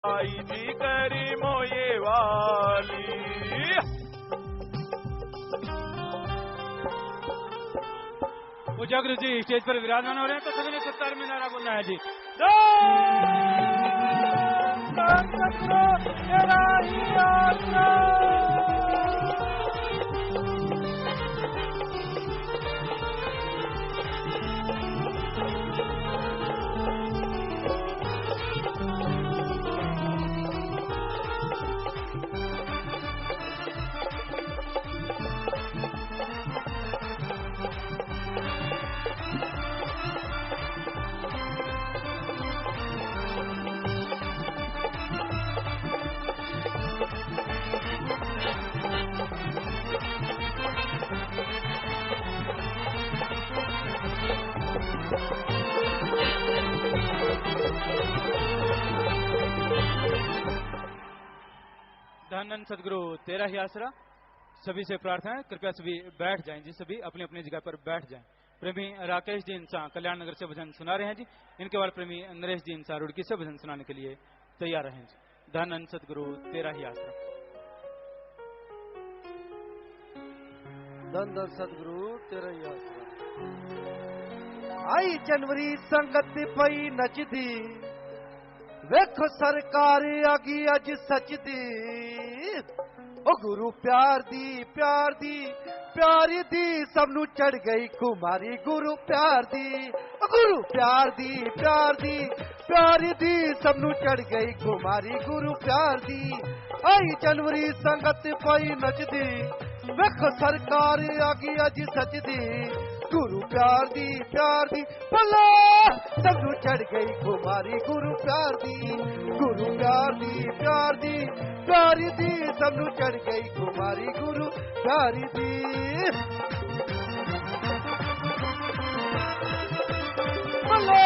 आई जी करी मोये वाली। पूजा गुरु जी स्टेज पर विराजमान हो रहे हैं तो सभी ने सत्कार में नारा बोलना है जी। धन सदगुरु तेरा ही आसरा। सभी से प्रार्थना है कृपया सभी बैठ जाएं जी, सभी अपनी अपनी जगह पर बैठ जाएं। प्रेमी राकेश जी इंसान कल्याण नगर से भजन सुना रहे हैं जी। इनके बाद प्रेमी नरेश जी इंसान रुड़की से भजन सुनाने के लिए तैयार रहें जी। धन सदगुरु तेरा ही आसरा। धन सदगुरु तेरा ही आसरा। आई जनवरी संगत पई नचदी, वेखो सरकार आगी अज सचदी। ओ गुरु प्यार दी प्यार दी प्यार दी सबनू चढ़ गई कुमारी। गुरु प्यार दी गुरु प्यार दी प्यार दी प्यार दी सबनू चढ़ गई कुमारी। गुरु प्यार दी आई जनवरी संगत पई नचदी, वेखो सरकार आगी अज सचदी। गुरु प्यार दी भला सबनू चढ़ गई कुमारी। गुरु प्यार दी प्यार दी प्यार दी प्यार दी सबनू चढ़ गई कुमारी। गुरु प्यार दी भला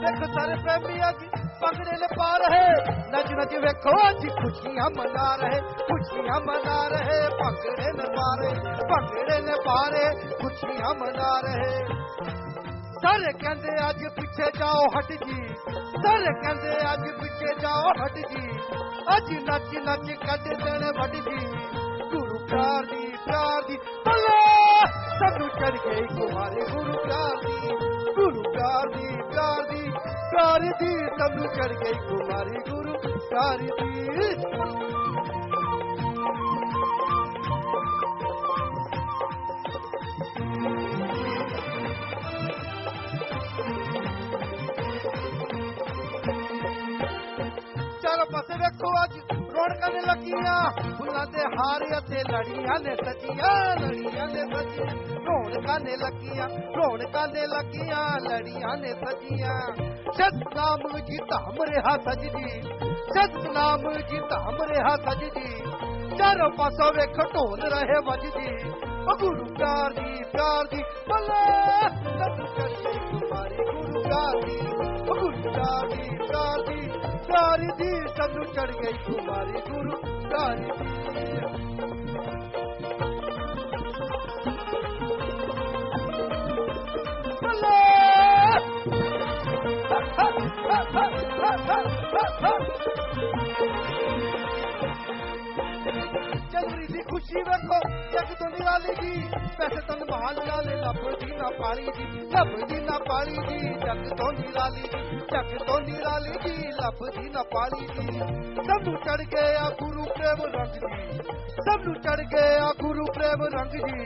देखो सारे प्रेमी आज पंगड़े ने पा रहे, नच नच वेखो आज खुशियां मना रहे, खुशियां मना रहे। पंगड़े ने पा रहे खुशियां मना रहे। सारे कहंदे आज पीछे जाओ हट जी, सारे कहंदे आज पीछे जाओ हट जी। आज नच नच कद देने वट जी। गुरु प्यार दी भला सबनू चढ़ गई कुमारी। गुरु प्यार दी प्यार दी प्यार दी सबनू चढ़ गई कुमारी। गुरु प्यार दी चारों पासे वेखो आज रौनकां ने लगियां, फुल्लां दे हार अते लड़ियां ने सजियां, लड़ियां ने सजियां। रौनकां ने लगियां लड़ियां ने सजियां। सतनाम जी धाम रहा सजदी, सतनाम जी धाम रहा सजदी। चारों पासों वेख ढोल रहे वजदी। गुरु प्यार दी भला सबनू चढ़ गई कुमारी। गुरु प्यार दी प्यार दी सबनू चढ़ गई कुमारी। गुरु प्यार दी जनवरी दी खुशी वेखो जग तो निराली जी। पैसे तन महाल लाले लब दी ना पाली जी, लब दी ना पाली जी। जग तो निराली जी लब दी ना पाली जी। सबनू चढ़ गया गुरु प्रेम रंग जी, सबनू चढ़ गया गुरु प्रेम रंग जी।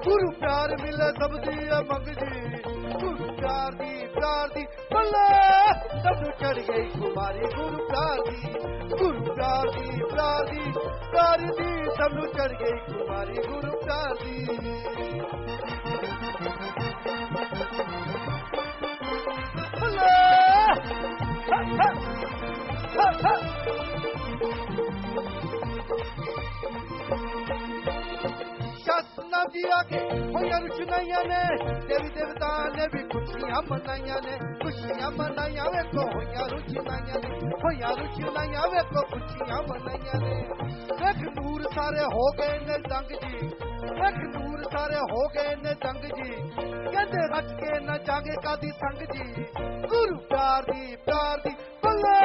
गुरु प्यार मिले सब दी मंग जी। गुरु प्यार दी भला सबनू चढ़ गई कुमारी। गुरु प्यार दी सबनू चढ़ गई कुमारी। गुरु प्यार दी भला शास्त्र नाम जी आगे हो होइया रुचनाइया ने, देवी देवता ने भी खुशियां मनाइया ने, खुशियां मनाइया वेखो होइया रुचनाइया ने, होइया रुचनाइया वेखो खुशियां मनाइया ने। देख नूर सारे हो गए ने दंग जी, देख नूर सारे हो गए ने दंग जी, कहते रच के न जागे कादी संग जी। गुरु प्यार दी बल्ले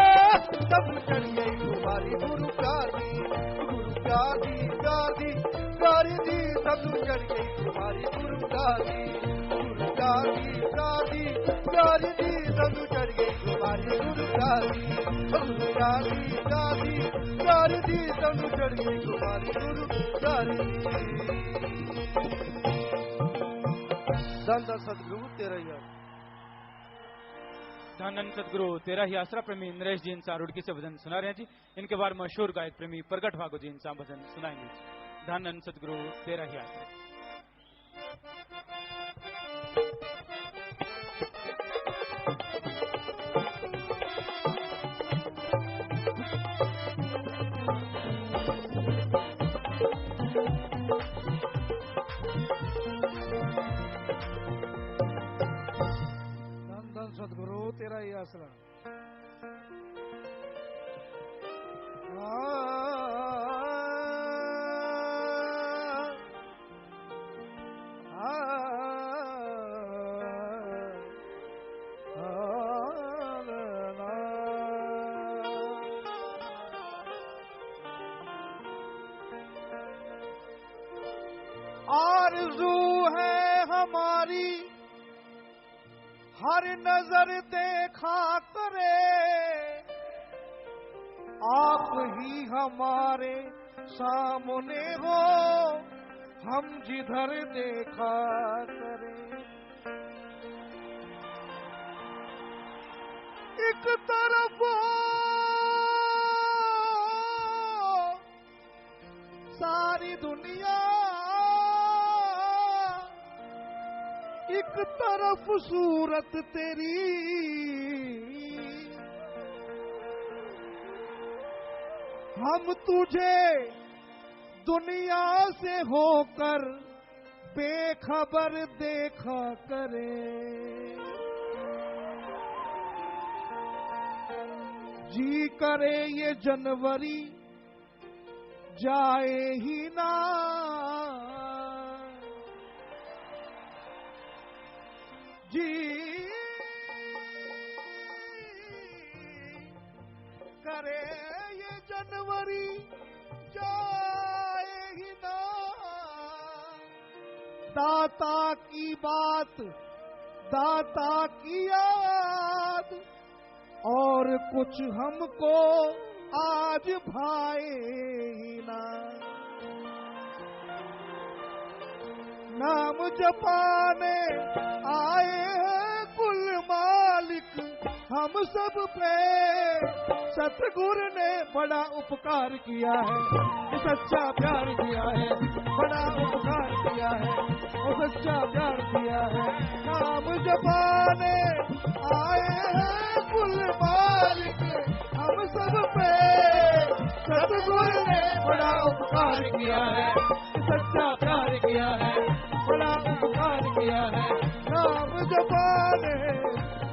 सब चढ़ गई तुम्हारी गुरु प्यार दी, गुरु प्यार दी प्यारी दी सब चढ़ गई तुम्हारी गुरु प्यार दी, गुरु प्यार दी प्यारी दी सब चढ़ गई तुम्हारी गुरु प्यार दी, गुरु प्यार दी सब चढ़ गई तुम्हारी गुरु प्यार दी। धन सतगुरु तेरा यार, धन सदगुरु तेरा ही आसरा। प्रेमी नरेश जी इंसान रुड़की से भजन सुना रहे हैं जी। इनके बाद मशहूर गायक प्रेमी प्रगट भागो जी इंसान भजन सुनाएंगे। धन सदगुरु तेरा ही आसरा। सदगुरु तेरा ही आसरा। आरज़ू है हमारी हर नजर देखा करे, आप ही हमारे सामने हो हम जिधर देखा करें। एक तरफ सारी दुनिया, एक तरफ सूरत तेरी, हम तुझे दुनिया से होकर बेखबर देखा करें। जी करे ये जनवरी जाए ही ना, जी करे ये जनवरी जाए ही ना। दाता की बात, दाता की याद, और कुछ हमको आज भाए ही ना। नाम जपाने आए हैं कुल मालिक हम सब पे, सतगुरु ने बड़ा उपकार किया है, सच्चा प्यार किया है, बड़ा उपकार किया है, वो सच्चा प्यार किया है। नाम जपाने आए हैं कुल मालिक हम सब पे, सतगुरु ने बड़ा उपकार किया है, सच्चा प्यार किया है, बड़ा उपकार किया है। नाम जपाने,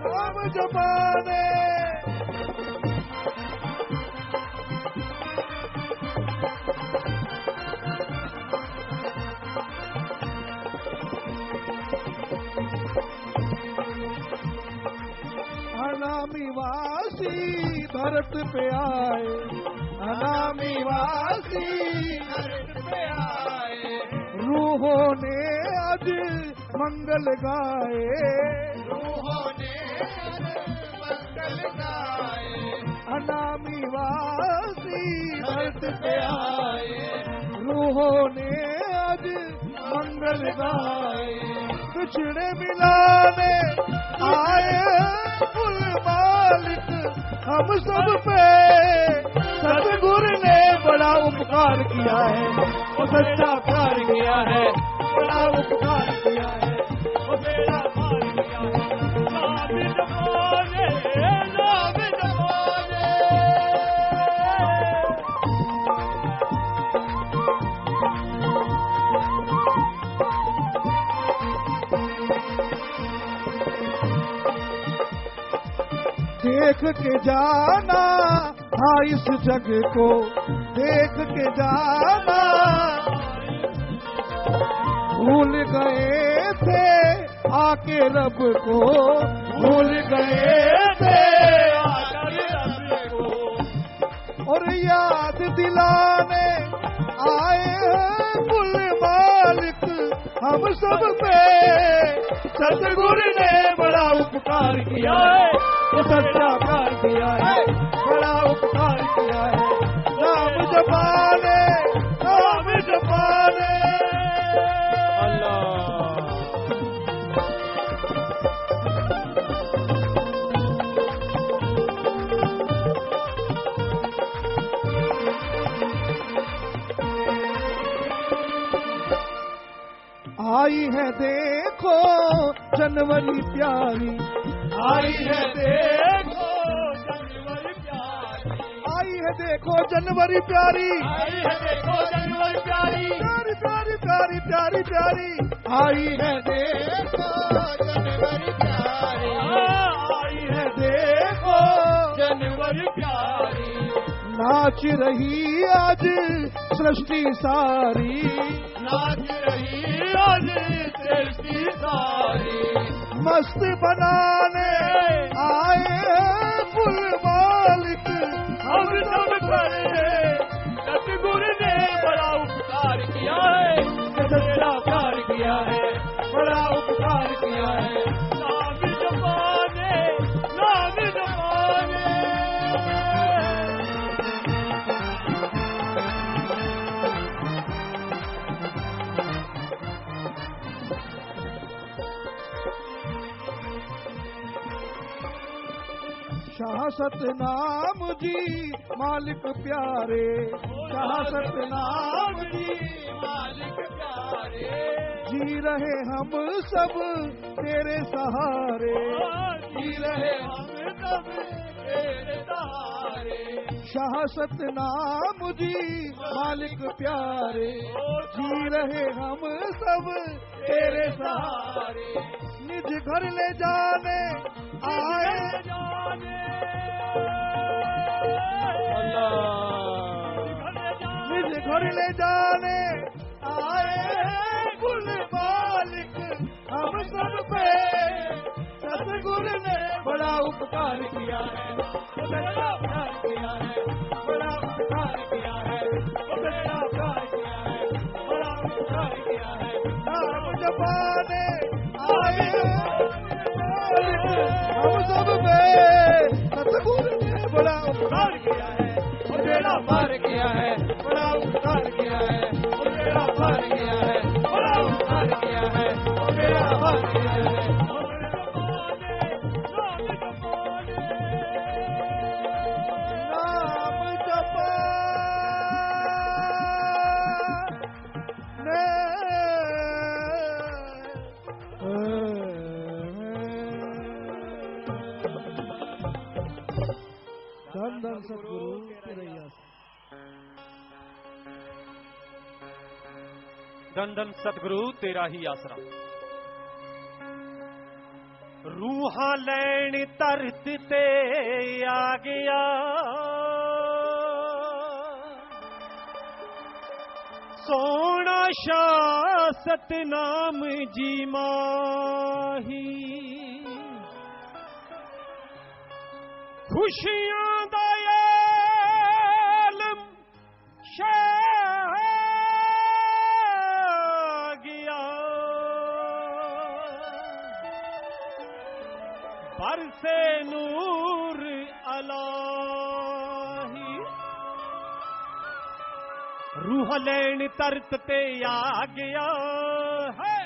नाम जपाने। अनामीवासी धरत पे आए, अनामीवासी धरत पे आए, रूहों ने आज मंगल गाए, रूहों ने आज मंगल गाए। अनामीवासी धरत पे आए, रूहों ने आज मंगल गाए। बिछड़े मिलाने आए कुल मालिक हम सब पे, सतगुरु ने बड़ा उपकार किया है, वो सच्चा प्यार किया है, बड़ा उपकार किया है, वो बेड़ा पार किया है। नाम जपाने, नाम जपाने। देख के जाना हाँ इस जग को, देख के जाना। भूल गए थे आके रब को, भूल गए थे आके रब को। और याद दिलाने आए हैं कुल मालिक हम सब पे। सतगुरु ने बड़ा उपकार किया है, वो सच्चा प्यार किया है, बड़ा उपकार किया है। नाम जपाने, नाम जपाने। आई है देखो जनवरी प्यारी, आई है देखो जनवरी प्यारी, आई है देखो जनवरी प्यारी, आई है देखो जनवरी प्यारी, प्यारी प्यारी प्यारी प्यारी प्यारी। आई है देखो जनवरी प्यारी, आई है देखो जनवरी प्यारी। नाच रही आज सृष्टि सारी, नाच रही आज सृष्टि सारी। मस्त बनाने आए कुल मालिक हम सब करे। सतगुरु ने बड़ा उपकार किया है, बड़ा उपकार किया है, बड़ा उपकार किया है। नाम जपाने, नाम जपाने। शाह सतनाम जी मालिक प्यारे, शाह सतनाम जी मालिक प्यारे। जी रहे हम सब तेरे सहारे, जी रहे हम सब तेरे सहारे। शाह सतनाम जी मालिक प्यारे, जी रहे हम सब तेरे सहारे। निज घर ले जाने आए, निज घर ले जाने आए कुल मालिक हम सब पे। सतगुरु ने बड़ा उपकार किया है, बड़ा उपकार किया है, बड़ा उपकार किया है, बड़ा उपकार किया है, बड़ा उपकार किया है। नाम जपाने आए हम सब पे। सतगुरु ने बड़ा उपकार किया है, बेड़ा पार किया है, बड़ा उपकार किया है, बेड़ा पार किया है, बड़ा उपकार किया है, बेड़ा पार किया है। नाम जपाने, धन धन सतगुरु तेरे आसरा। धन धन सतगुरु तेरा ही आसरा। रूहां लैन धरत ते आ गया, सोना शाह सतनाम जी माही। खुशियां दा आलम छा गया, बरसे नूर अलाही। रूह लैन तरत ते आ गया है।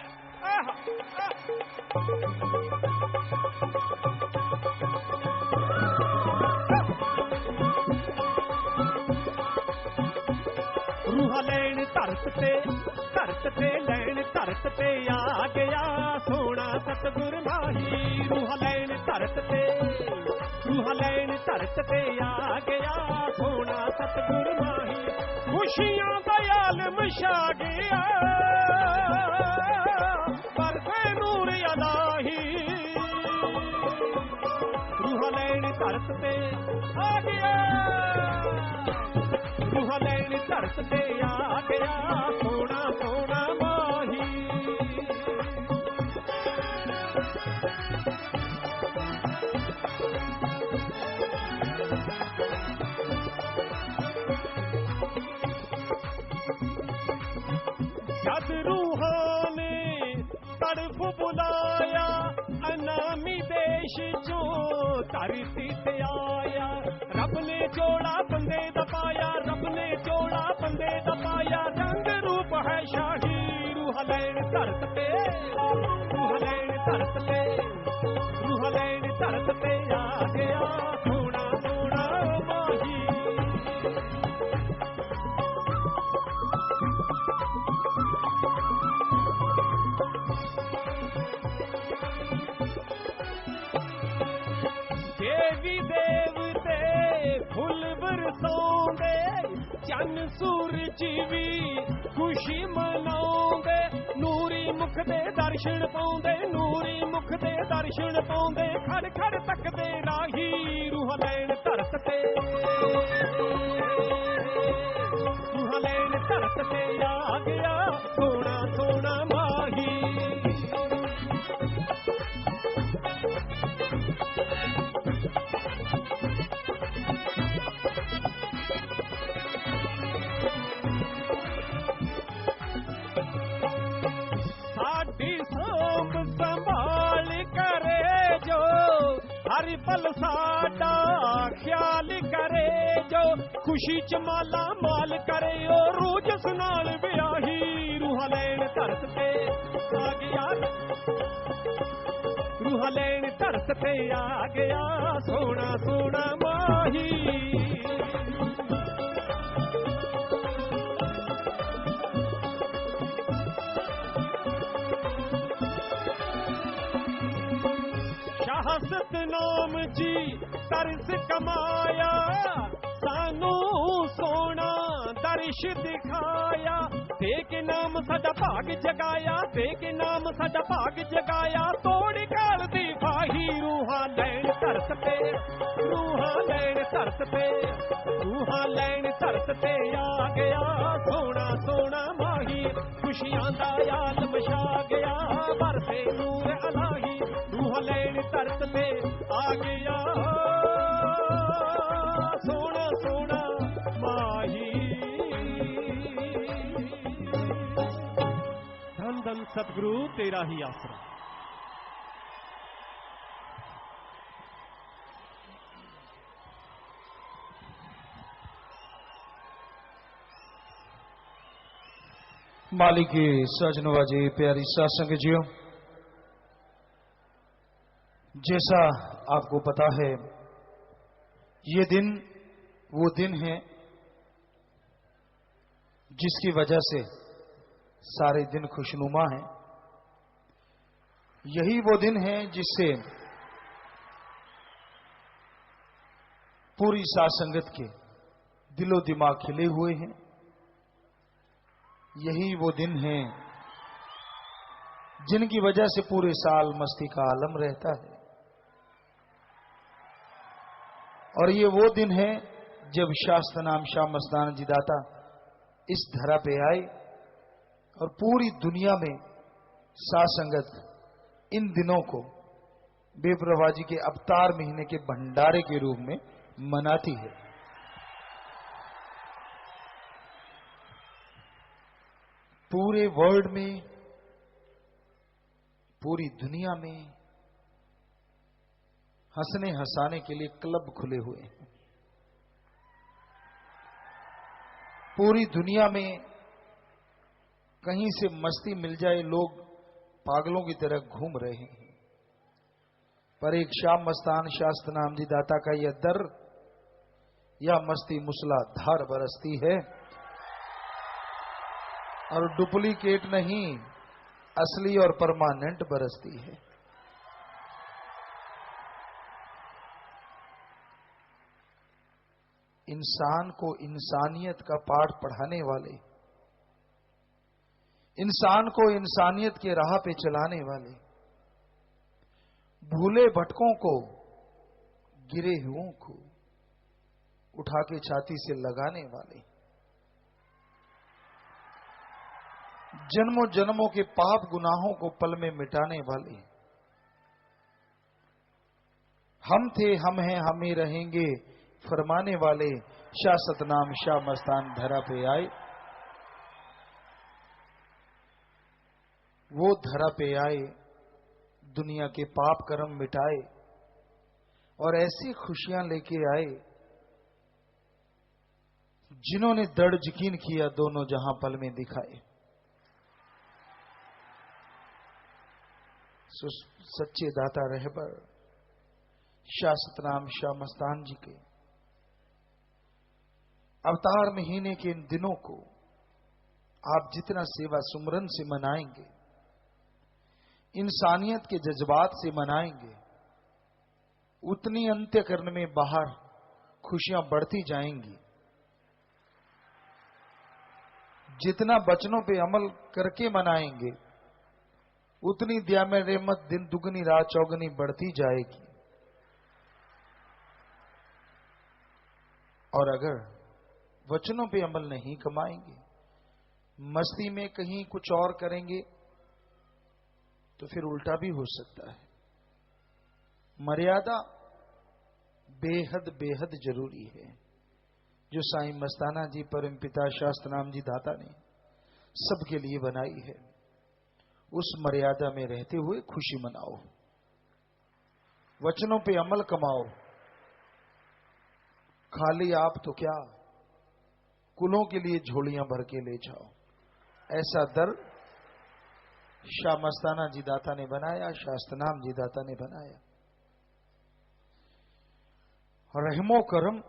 रूह लैन धरत ते लैन धरत ते आ गया, सोना सतगुर माही। रूह लैन धरत ते आ गया, सोना सतगुर माही। खुशियां दा आलम छा गया, बरसे नूर अलाही। रूह लैन धरत ते आ गया रूह लैन धरत ते आ गया सोना सोना माही जद रूहां ने तड़फ बुलाया अनामी देश चो धरती ते आया रब ने जोड़ा बंदे दा पाया रब ने जोड़ा बंदे दा पाया रंग रूप है शाही रूह लैन धरत पे रूह लैन धरत पे रूह लैन धरत पे आ गया सोना सोना माही देवी देवते फुल बरसाउंदे चन सूरज भी खुशी मनाउंदे नूरी मुख दे दर्शन पाउंदे नूरी मुख दे दर्शन पाउंदे खड़ खड़ तकदे राही रूह लैन धरत ते रूह लैन धरत ते आ गया सोना सोना माही संभाल करे जो हर पल साडा ख्याल करे जो खुशी च माला माल करे ओ रोज सुनाल ब्याही रूह लैन धरत पे आ गया रूह लैन धरत पे आ गया सोना सोना माही सतनाम जी तरस कमाया सानू सोना दर्श दिखाया दे के नाम साडा भाग जगाया दे के नाम साडा भाग जगाया तोड़ी काल दी फाही रूहां लैन धरत पे रूहां लैन धरत पे रूहां लैन धरत पे आ गया सोना सोना माही खुशियां दा आलम छा गया बरसे नूर अलाही रूह लैन धरत पे आ गया सोना सोना माही धन धन सतगुरु तेरा ही आसरा मालिक सजनवाजी प्यारी सत्संग जियो जैसा आपको पता है ये दिन वो दिन है जिसकी वजह से सारे दिन खुशनुमा हैं। यही वो दिन है जिससे पूरी साथ संगत के दिलो दिमाग खिले हुए हैं। यही वो दिन है जिनकी वजह से पूरे साल मस्ती का आलम रहता है। और ये वो दिन है जब शास्त्र नाम शाह मस्तान जी दाता इस धरा पे आए और पूरी दुनिया में साथ संगत इन दिनों को बेप्रभा जी के अवतार महीने के भंडारे के रूप में मनाती है। पूरे वर्ल्ड में पूरी दुनिया में हंसने हंसाने के लिए क्लब खुले हुए हैं। पूरी दुनिया में कहीं से मस्ती मिल जाए लोग पागलों की तरह घूम रहे हैं। पर एक शाह मस्तान शास्त्र नाम जी दाता का यह दर या मस्ती मूसलाधार बरसती है और डुप्लीकेट नहीं असली और परमानेंट बरसती है। इंसान को इंसानियत का पाठ पढ़ाने वाले, इंसान को इंसानियत के राह पे चलाने वाले, भूले भटकों को गिरे हुओं को उठा के छाती से लगाने वाले, जन्मों जन्मों के पाप गुनाहों को पल में मिटाने वाले, हम थे हम हैं हम ही रहेंगे फरमाने वाले शाह सतनाम शाह मस्तान धरा पे आए। वो धरा पे आए, दुनिया के पाप कर्म मिटाए और ऐसी खुशियां लेके आए जिन्होंने दर्द यकीन किया दोनों जहां पल में दिखाए। सच्चे दाता रहबर शाह सतनाम शाह मस्तान जी के अवतार महीने के इन दिनों को आप जितना सेवा सुमरन से मनाएंगे, इंसानियत के जज्बात से मनाएंगे, उतनी अंत्यकरण में बाहर खुशियां बढ़ती जाएंगी। जितना बचनों पे अमल करके मनाएंगे, उतनी दिया में रहमत दिन दुगनी रात चौगनी बढ़ती जाएगी। और अगर वचनों पे अमल नहीं कमाएंगे, मस्ती में कहीं कुछ और करेंगे, तो फिर उल्टा भी हो सकता है। मर्यादा बेहद बेहद जरूरी है, जो साईं मस्ताना जी परम पिता शास्त्रनाम जी दाता ने सबके लिए बनाई है। उस मर्यादा में रहते हुए खुशी मनाओ, वचनों पे अमल कमाओ। खाली आप तो क्या, कुलों के लिए झोलियां भर के ले जाओ। ऐसा दर शाह मस्ताना जी दाता ने बनाया, शास्त्रनाम जी दाता ने बनाया। रहमो करम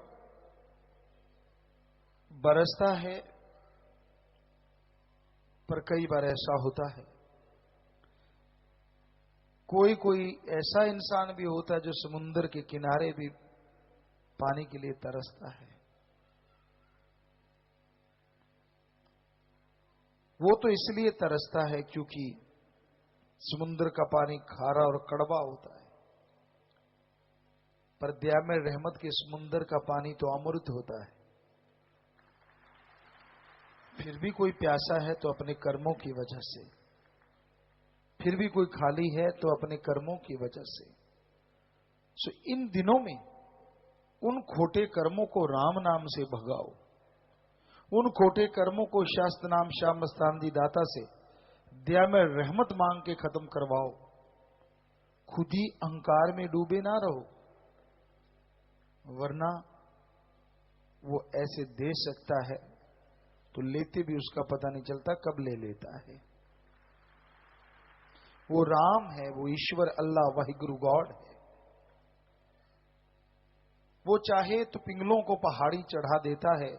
बरसता है, पर कई बार ऐसा होता है, कोई कोई ऐसा इंसान भी होता है जो समुद्र के किनारे भी पानी के लिए तरसता है। वो तो इसलिए तरसता है क्योंकि समुद्र का पानी खारा और कड़वा होता है, पर दया में रहमत के समुद्र का पानी तो अमृत होता है। फिर भी कोई प्यासा है तो अपने कर्मों की वजह से, फिर भी कोई खाली है तो अपने कर्मों की वजह से। सो इन दिनों में उन खोटे कर्मों को राम नाम से भगाओ, उन खोटे कर्मों को शास्त्र नाम शाह मस्तान जी दाता से दया में रहमत मांग के खत्म करवाओ। खुद ही अहंकार में डूबे ना रहो, वरना वो ऐसे दे सकता है तो लेते भी उसका पता नहीं चलता कब ले लेता है। वो राम है, वो ईश्वर अल्लाह वाहिगुरु गॉड है। वो चाहे तो पिंगलों को पहाड़ी चढ़ा देता है,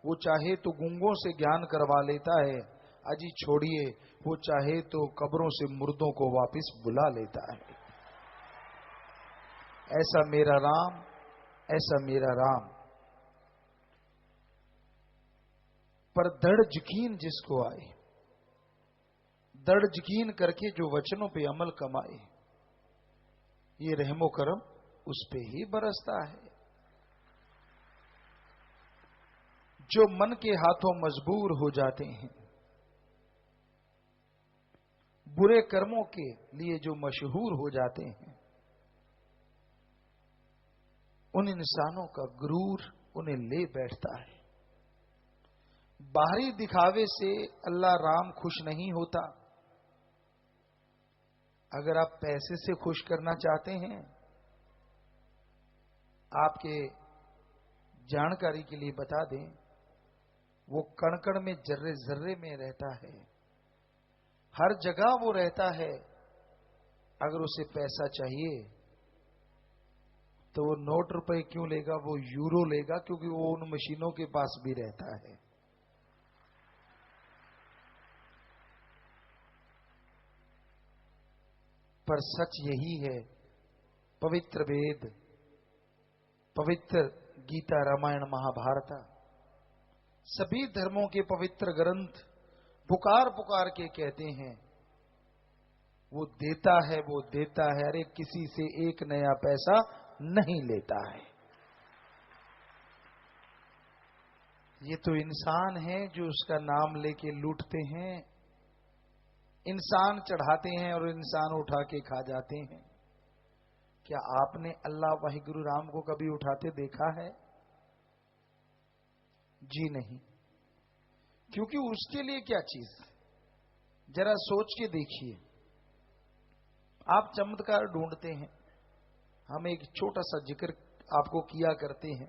वो चाहे तो गूंगों से ज्ञान करवा लेता है। अजी छोड़िए, वो चाहे तो कब्रों से मुर्दों को वापस बुला लेता है। ऐसा मेरा राम, ऐसा मेरा राम। पर दृढ़ यकीन जिसको आए, दृढ़ यकीन करके जो वचनों पे अमल कमाए, ये रहमो करम उस पे ही बरसता है। जो मन के हाथों मजबूर हो जाते हैं, बुरे कर्मों के लिए जो मशहूर हो जाते हैं, उन इंसानों का गुरूर उन्हें ले बैठता है। बाहरी दिखावे से अल्लाह राम खुश नहीं होता। अगर आप पैसे से खुश करना चाहते हैं, आपके जानकारी के लिए बता दें, वो कण कण में जर्रे जर्रे में रहता है, हर जगह वो रहता है। अगर उसे पैसा चाहिए तो वो नोट रुपए क्यों लेगा, वो यूरो लेगा, क्योंकि वो उन मशीनों के पास भी रहता है। पर सच यही है, पवित्र वेद, पवित्र गीता, रामायण, महाभारत, सभी धर्मों के पवित्र ग्रंथ पुकार पुकार के कहते हैं, वो देता है, वो देता है। अरे किसी से एक नया पैसा नहीं लेता है। ये तो इंसान है जो उसका नाम लेके लूटते हैं, इंसान चढ़ाते हैं और इंसान उठा के खा जाते हैं। क्या आपने अल्लाह वाहिगुरु राम को कभी उठाते देखा है? जी नहीं। क्योंकि उसके लिए क्या चीज, जरा सोच के देखिए। आप चमत्कार ढूंढते हैं, हम एक छोटा सा जिक्र आपको किया करते हैं।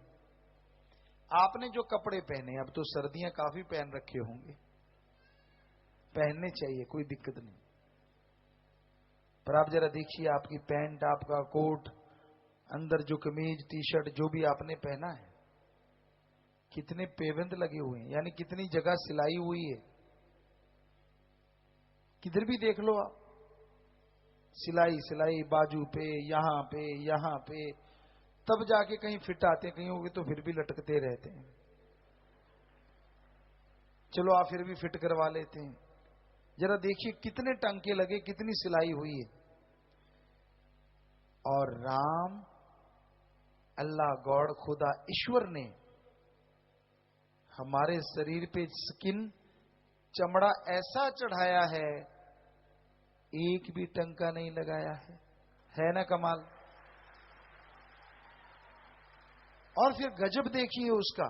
आपने जो कपड़े पहने, अब तो सर्दियां काफी पहन रखे होंगे, पहनने चाहिए, कोई दिक्कत नहीं, पर आप जरा देखिए आपकी पैंट, आपका कोट, अंदर जो कमीज, टी शर्ट जो भी आपने पहना है, कितने पेबंद लगे हुए हैं, यानी कितनी जगह सिलाई हुई है। किधर भी देख लो आप, सिलाई सिलाई, बाजू पे, यहां पे, तब जाके कहीं फिट आते हैं, कहीं होगे तो फिर भी लटकते रहते हैं। चलो आप फिर भी फिट करवा लेते हैं। जरा देखिए कितने टंके लगे, कितनी सिलाई हुई है। और राम, अल्लाह, गॉड, खुदा, ईश्वर ने हमारे शरीर पे स्किन, चमड़ा ऐसा चढ़ाया है, एक भी टंका नहीं लगाया है ना कमाल। और फिर गजब देखिए उसका,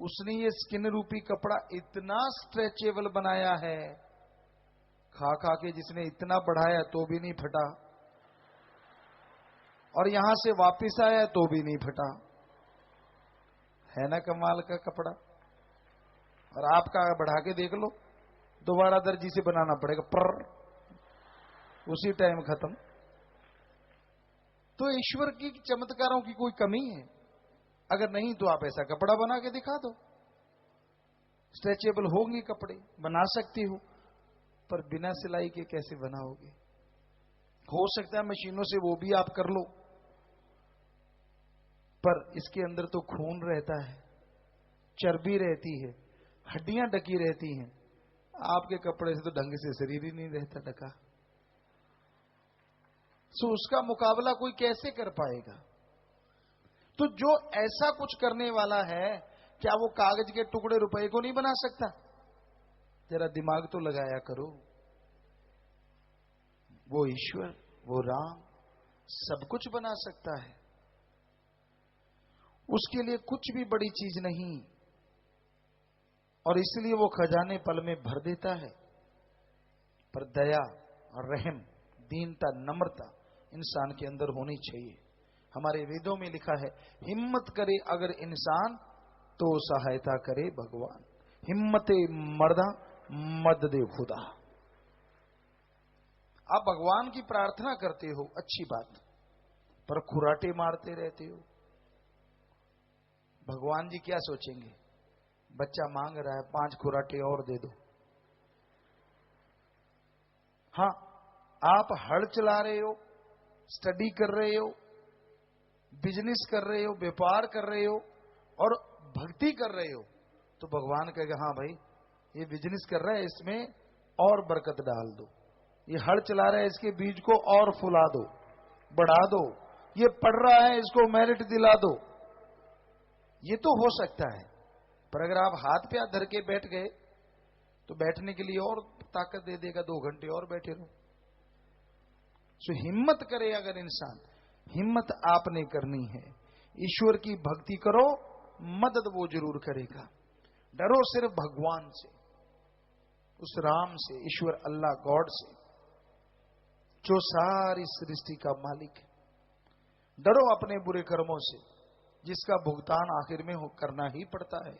उसने ये स्किन रूपी कपड़ा इतना स्ट्रेचेबल बनाया है, खा खा के जिसने इतना बढ़ाया तो भी नहीं फटा, और यहां से वापस आया तो भी नहीं फटा। है ना कमाल का कपड़ा। और आपका बढ़ा के देख लो, दोबारा दर्जी से बनाना पड़ेगा, पर उसी टाइम खत्म। तो ईश्वर की चमत्कारों की कोई कमी है? अगर नहीं तो आप ऐसा कपड़ा बना के दिखा दो। स्ट्रेचेबल होंगे कपड़े, बना सकते हो, पर बिना सिलाई के कैसे बनाओगे? हो सकता है मशीनों से वो भी आप कर लो, पर इसके अंदर तो खून रहता है, चर्बी रहती है, हड्डियां ढकी रहती हैं। आपके कपड़े से तो ढंग से शरीर ही नहीं रहता ढका, सो उसका मुकाबला कोई कैसे कर पाएगा? तो जो ऐसा कुछ करने वाला है, क्या वो कागज के टुकड़े रुपए को नहीं बना सकता? जरा दिमाग तो लगाया करो। वो ईश्वर, वो राम सब कुछ बना सकता है, उसके लिए कुछ भी बड़ी चीज नहीं, और इसलिए वो खजाने पल में भर देता है। पर दया और रहम, दीनता, नम्रता इंसान के अंदर होनी चाहिए। हमारे वेदों में लिखा है, हिम्मत करे अगर इंसान तो सहायता करे भगवान। हिम्मते मर्दा मद दे खुदा। आप भगवान की प्रार्थना करते हो, अच्छी बात, पर खुराटे मारते रहते हो। भगवान जी क्या सोचेंगे? बच्चा मांग रहा है, 5 खुराटे और दे दो। हां, आप हड़ चला रहे हो, स्टडी कर रहे हो, बिजनेस कर रहे हो, व्यापार कर रहे हो और भक्ति कर रहे हो, तो भगवान कहेगा हाँ भाई ये बिजनेस कर रहा है, इसमें और बरकत डाल दो। ये हड़ चला रहा है, इसके बीज को और फुला दो, बढ़ा दो। ये पढ़ रहा है, इसको मेरिट दिला दो। ये तो हो सकता है, पर अगर आप हाथ पे हाथ धर के बैठ गए तो बैठने के लिए और ताकत दे देगा, 2 घंटे और बैठे रहो। सो हिम्मत करे अगर इंसान, हिम्मत आपने करनी है। ईश्वर की भक्ति करो, मदद वो जरूर करेगा। डरो सिर्फ भगवान से, उस राम से, ईश्वर अल्लाह गॉड से, जो सारी सृष्टि का मालिक है। डरो अपने बुरे कर्मों से, जिसका भुगतान आखिर में करना ही पड़ता है।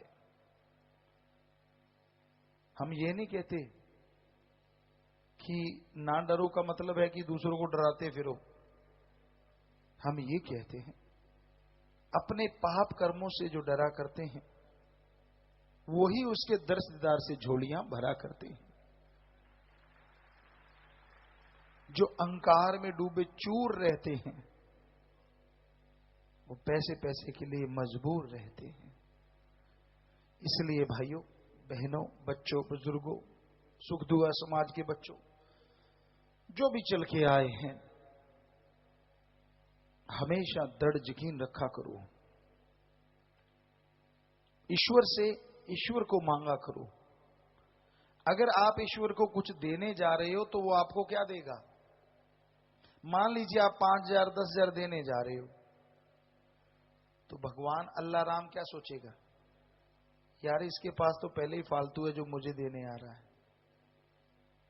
हम ये नहीं कहते कि ना डरो का मतलब है कि दूसरों को डराते फिरो। हम ये कहते हैं अपने पाप कर्मों से जो डरा करते हैं, वही उसके दर्श दीदार से झोलियां भरा करते हैं। जो अहंकार में डूबे चूर रहते हैं, वो पैसे पैसे के लिए मजबूर रहते हैं। इसलिए भाइयों, बहनों, बच्चों, बुजुर्गों, सुख दुआ समाज के बच्चों, जो भी चल के आए हैं, हमेशा दृढ़ यकीन रखा करो। ईश्वर से ईश्वर को मांगा करो। अगर आप ईश्वर को कुछ देने जा रहे हो तो वो आपको क्या देगा? मान लीजिए आप 5,000 10,000 देने जा रहे हो, तो भगवान अल्लाह राम क्या सोचेगा? यार इसके पास तो पहले ही फालतू है जो मुझे देने आ रहा है,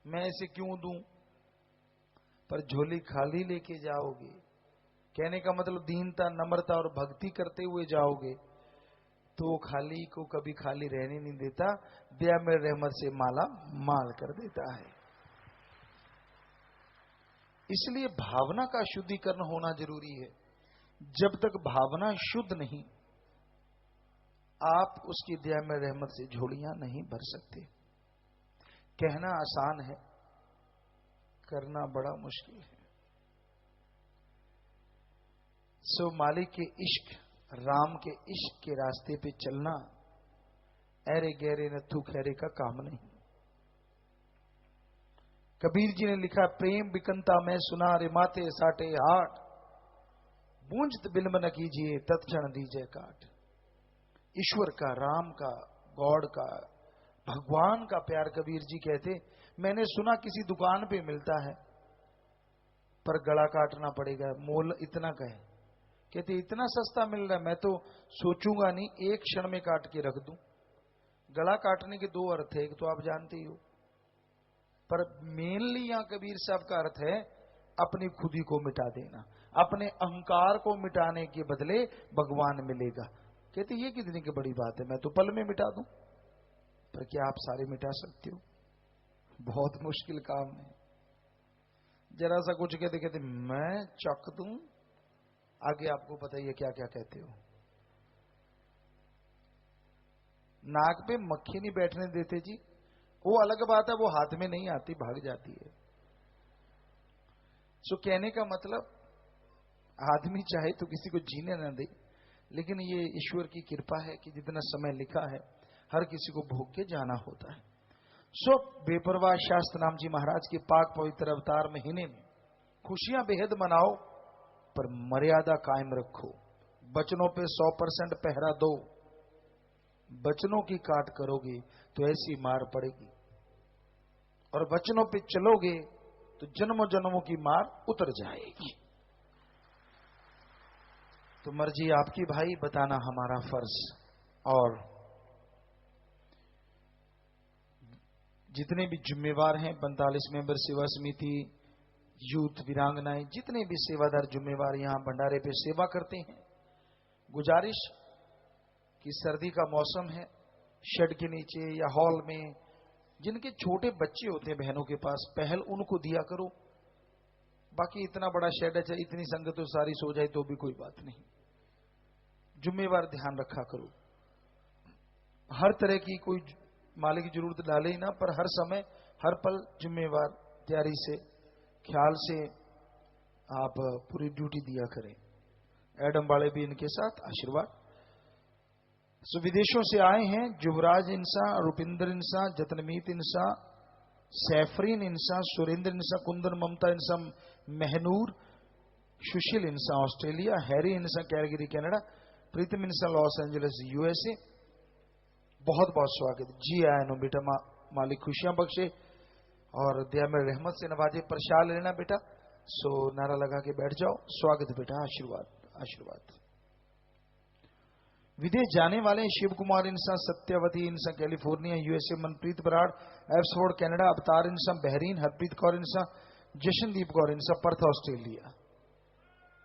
मैं इसे क्यों दूं? पर झोली खाली लेके जाओगे, कहने का मतलब दीनता, नम्रता और भक्ति करते हुए जाओगे, तो वो खाली को कभी खाली रहने नहीं देता, दया में रहमत से माला माल कर देता है। इसलिए भावना का शुद्धिकरण होना जरूरी है। जब तक भावना शुद्ध नहीं, आप उसकी दया में रहमत से झोलियां नहीं भर सकते। कहना आसान है, करना बड़ा मुश्किल है। सो मालिक के इश्क, राम के इश्क के रास्ते पे चलना ऐरे गहरे नथु खैरे का काम नहीं। कबीर जी ने लिखा, प्रेम बिकंता मैं सुना रे माथे साटे हाट, बूंजत बिल्म न कीजिए तत्क्षण दीजिए काट। ईश्वर का, राम का, गॉड का, भगवान का प्यार कबीर जी कहते, मैंने सुना किसी दुकान पे मिलता है पर गला काटना पड़ेगा, मोल इतना का है। कहते इतना सस्ता मिल रहा है, मैं तो सोचूंगा नहीं, एक क्षण में काट के रख दूं। गला काटने के दो अर्थ है, एक तो आप जानते ही हो, पर मेनली यहां कबीर साहब का अर्थ है अपनी खुदी को मिटा देना, अपने अहंकार को मिटाने के बदले भगवान मिलेगा। कहते ये कितनी की बड़ी बात है, मैं तो पल में मिटा दूं। पर क्या आप सारे मिटा सकते हो? बहुत मुश्किल काम है। जरा सा कुछ कहते कहते मैं चक दूं, आगे आपको पता ही है क्या क्या कहते हो। नाक पे मक्खी नहीं बैठने देते जी, वो अलग बात है, वो हाथ में नहीं आती, भाग जाती है। सो कहने का मतलब, आदमी चाहे तो किसी को जीने ना दे, लेकिन ये ईश्वर की कृपा है कि जितना समय लिखा है हर किसी को भोग के जाना होता है। सो बेपरवाह शास्त्र नाम जी महाराज के पाक पवित्र अवतार महीने में खुशियां बेहद मनाओ, पर मर्यादा कायम रखो। बचनों पे 100% पहरा दो। बचनों की काट करोगे तो ऐसी मार पड़ेगी, और वचनों पे चलोगे तो जन्मों जन्मों की मार उतर जाएगी। तो मर्जी आपकी भाई, बताना हमारा फर्ज। और जितने भी जिम्मेवार हैं, 45 मेंबर सेवा समिति, यूथ, वीरांगनाएं, जितने भी सेवादार जिम्मेवार यहां भंडारे पे सेवा करते हैं, गुजारिश कि सर्दी का मौसम है, शेड के नीचे या हॉल में जिनके छोटे बच्चे होते हैं बहनों के पास, पहल उनको दिया करो। बाकी इतना बड़ा शेड है, चाहे इतनी संगत तो सारी सो जाए तो भी कोई बात नहीं। जिम्मेवार ध्यान रखा करो। हर तरह की कोई मालिक की जरूरत डाले ही ना, पर हर समय हर पल जिम्मेवार तैयारी से, ख्याल से आप पूरी ड्यूटी दिया करें। एडम वाले भी इनके साथ आशीर्वाद। सो विदेशों से आए हैं युवराज इंसा, रुपिंदर इंसा, जतनमीत इंसा, सैफरीन इंसा, सुरेंद्र इंसा, कुंदन ममता इंसा महनूर, सुशील इंसा ऑस्ट्रेलिया, हैरी इंसा कैलगरी कनाडा, प्रीतम इंसा लॉस एंजलिस यूएसए। बहुत बहुत स्वागत। जी आए नो बेटा, मालिक खुशियां बख्शे और दया में रहमत से नवाजे। प्रसाद लेना बेटा, सो नारा लगा के बैठ जाओ। स्वागत बेटा, आशीर्वाद आशीर्वाद। विदेश जाने वाले Shiv Kumar Insan, Satyavati Insan California USA, Manpreet Brar Abbotsford Canada, Avtar Insan Bahrain, Harpreet Kaur Insan, Jashandeep Kaur Insan Perth Australia.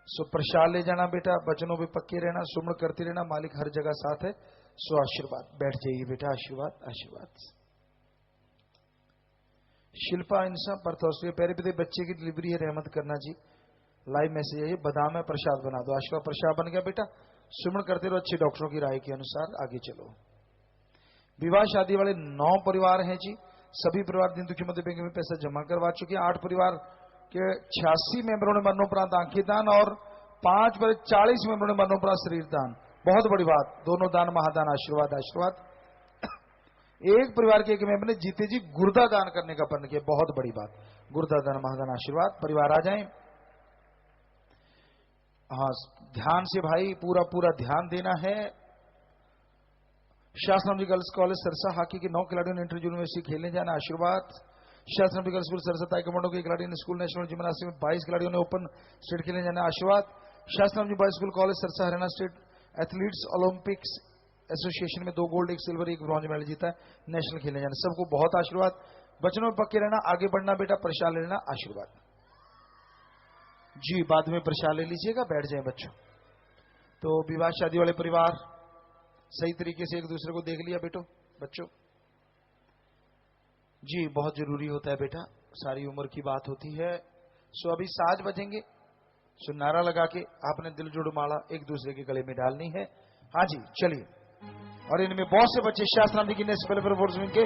सो प्रसाद ले जाना बेटा, बचनों पे पक्के रहना, सुमन करते रहना, मालिक हर जगह साथ है। सो आशीर्वाद। बैठ जाइए बेटा, आशीर्वाद आशीर्वाद। शिल्पा इंसा पर्थ ऑस्ट्रेलिया, प्यारे पिता बच्चे की डिलीवरी है, रहमत करना जी। लाइव मैसेज है, बादाम है, प्रसाद बना दो। आशीर्वाद प्रसाद बन गया बेटा, सुमन करते रहो अच्छे डॉक्टरों की राय के अनुसार, आगे चलो। विवाह शादी वाले 9 परिवार हैं जी। सभी परिवार दिन दुखी मध्य बैंक में पैसा जमा करवा चुके हैं। 8 परिवार के 86 मेंबरों ने मरणोपरांत आंखी दान और 5 पर 40 मेंबरों ने मरणोपरांत शरीर दान। बहुत बड़ी बात, दोनों दान महादान। आशीर्वाद आशीर्वाद। एक परिवार के एक मेंबर ने जीते जी गुर्दा दान करने का प्रण किया, बहुत बड़ी बात। गुर्दा दान महादान आशीर्वाद। परिवार आ जाएं। हाँ, ध्यान से भाई, पूरा पूरा ध्यान देना है। शास्त्रनाम जी गर्ल्स कॉलेज सरसा हॉकी के 9 खिलाड़ियों ने इंटर यूनिवर्सिटी खेलने जाना, आशीर्वाद। शास्त्रनाम जी गर्ल्स स्कूल सरसा ताइक्वांडो के खिलाड़ी ने स्कूल नेशनल जिम्नास्टिक में 22 खिलाड़ियों ने ओपन स्टेट खेलने जाना, आशीर्वाद। Shah Satnam ji boys school college Sirsa Haryana state athletes Olympics association में 2 गोल्ड 1 सिल्वर 1 ब्रॉन्ज मेडल जीता है, नेशनल खेलने जाना। सबको बहुत आशीर्वाद। बचनों में पक्के रहना, आगे बढ़ना बेटा, प्रसाद लेना, आशीर्वाद जी। बाद में प्रसाद ले लीजिएगा, बैठ जाए बच्चों। तो विवाह शादी वाले परिवार सही तरीके से एक दूसरे को देख लिया बेटो बच्चों जी, बहुत जरूरी होता है बेटा, सारी उम्र की बात होती है। सो अभी 7 बजेंगे। सो नारा लगा के आपने दिल जोड़ माला एक दूसरे के गले में डालनी है। हाँ जी चलिए। और इनमें बहुत से बच्चे शास्त्रनाम जी की नेशनल वेलफेयर फोर्स विंग के